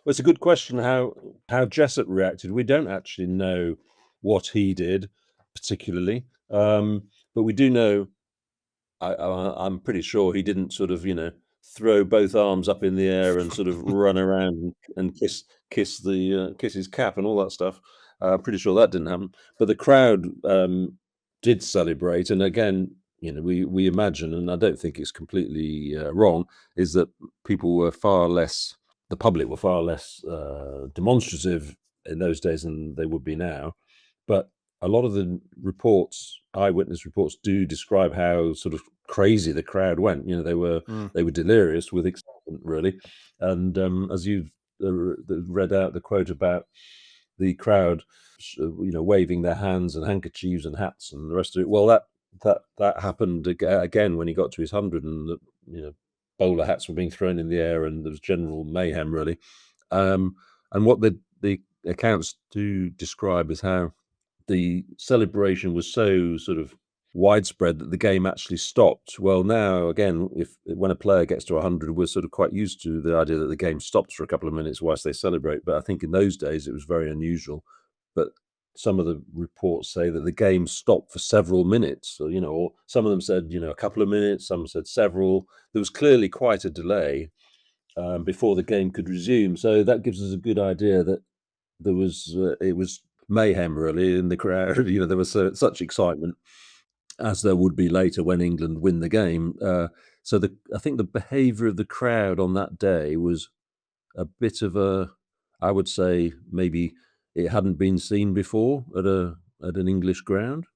Well, it's a good question how Jessup reacted. We don't actually know what he did particularly, but we do know. I'm pretty sure he didn't sort of, throw both arms up in the air and sort of run around and kiss his cap and all that stuff. Pretty sure that didn't happen. But the crowd did celebrate, and again, we imagine, and I don't think it's completely wrong, is that people were far less, the public were far less demonstrative in those days than they would be now. But a lot of the reports, eyewitness reports, do describe how sort of crazy the crowd went. Mm. They were delirious with excitement, really. And as you've read out the quote about the crowd, waving their hands and handkerchiefs and hats and the rest of it. Well, that happened again when he got to his 100, and bowler hats were being thrown in the air, and there was general mayhem, really. And what the accounts do describe is how the celebration was so sort of widespread that the game actually stopped. Well, now again, if when a player gets to 100, we're sort of quite used to the idea that the game stops for a couple of minutes whilst they celebrate. But I think in those days it was very unusual. But some of the reports say that the game stopped for several minutes, or some of them said, a couple of minutes, some said several. There was clearly quite a delay before the game could resume. So that gives us a good idea that it was mayhem, really, in the crowd. There was such excitement, as there would be later when England win the game. So I think the behaviour of the crowd on that day was a bit of I would say maybe it hadn't been seen before at an English ground.